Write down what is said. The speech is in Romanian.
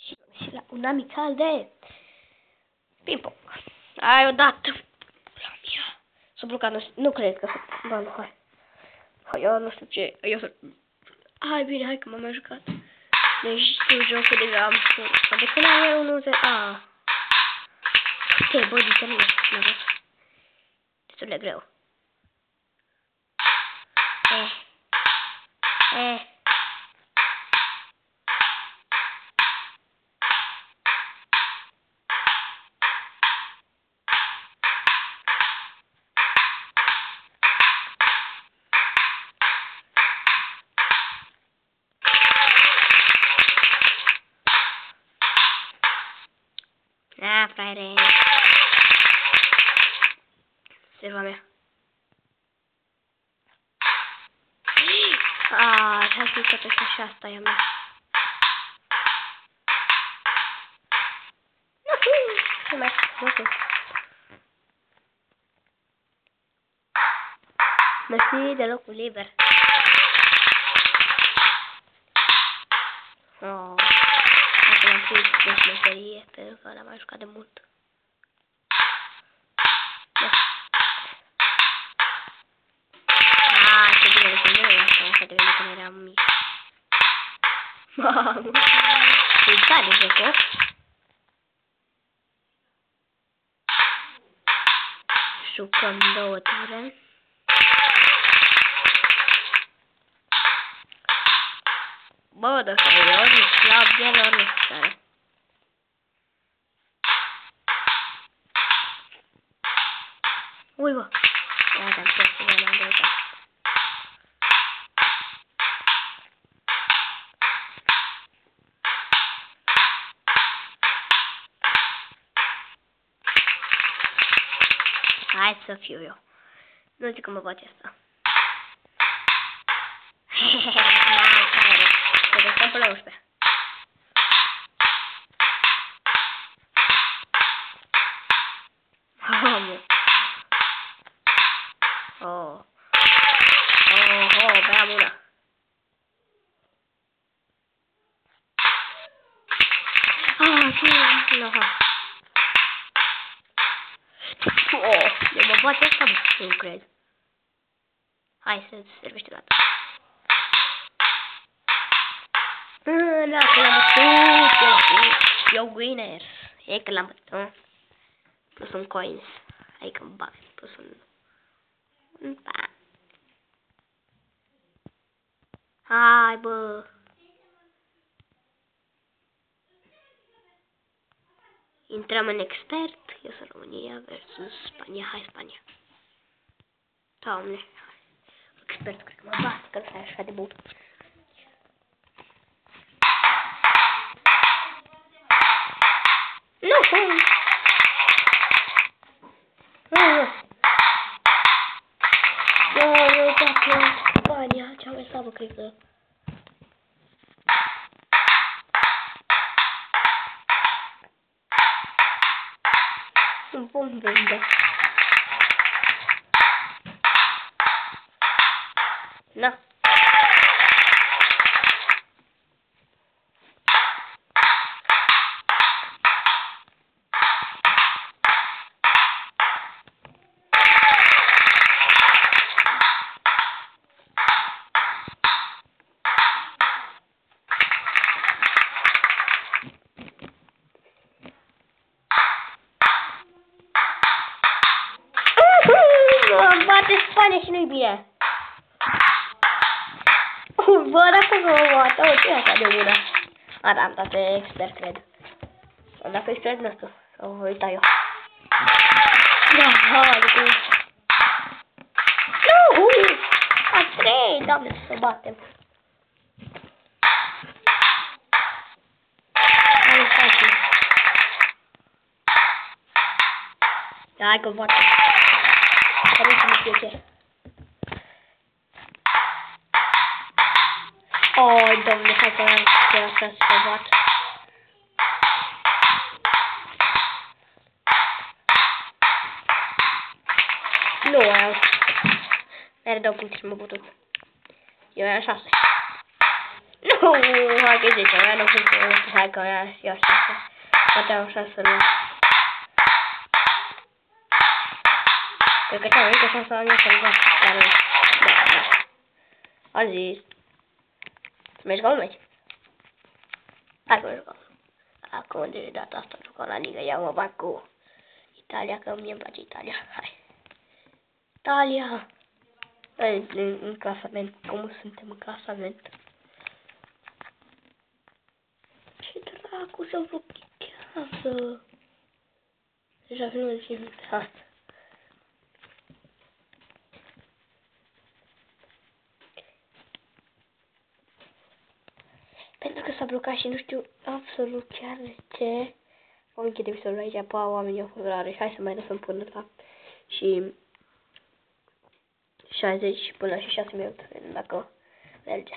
Și la un amical de ping-pong. Ai odată. S-a blocat, nu cred că bă, nu, hai. Hai, eu nu știu ce, eu să... Hai, bine, hai că m-am mai jucat. Deci, știu jocul deja am spus. De când are unul de... Ok, bă, de nu văd. Destul de greu. Fraiere. Serva mea. Hai să uite pe și asta e a mea. Nu știu. Mersi de locul liber. Acum am pus de șmecherie, pentru că l-am mai jucat de mult. Ce bine că nu e asta, așa de bine când eram mic. Mamă, e tare jocul. Jucăm 2 ture. Bă, dacă e ori slab, el ori nu știu care. Ui, bă. Ia, te-am spus că m-am uitat. Hai să fiu eu. Nu știu cum mă face asta. Să găsăm până la 11. Beam una. Ce? Nu, eu mă bate asta, bă, nu cred. Hai să-ți servește data. Da, că l-am bătut, eu winner. E că l-am bătut. Plus un coins. Adică un bani, plus un bani. Hai, bă. Intrăm în expert. Eu sunt România versus Spania. Hai, Spania. Doamne. Expert, cred că mă bate, că nu e așa de bun. Nu, cum? Eu uitați Spania, cea mai slabă, cred că. Un bun vândă. Na. Bate Spania și nu-i bine. Bă, dacă mă bate, ce e asta de bună? Da, am dat pe expert, cred. Am dat pe expert, nu știu. O voi uita eu. Da, adică... Nu! A 3, doamne, să batem. Hai că bate. Să nu știu ce. Oi, domnule, hai că am să asta să bat. Nu, are 2 puncte și m-a putut. Eu am 6. Nu! Hai că zice, aia nu funcționează. Hai că aia ia așa. Poate am șansă la... Cred că cea mai mică șansă am eu să-l văd. Da. A zis. Să mergi ca un meci. Hai că jucăm. Acum de data asta jucăm la Liga. Ia mă bag cu Italia, că mie îmi place Italia. Hai. Italia. În clasament. Cum suntem în clasament? Ce dracu să blochează? Deja filmul de film. Hai. Pentru că s-a blocat și nu știu absolut chiar de ce. Vom închide episodul aici, pa, oamenii au fost rare și hai să mai lăsăm până la și 60 până la și 6 minute, dacă merge.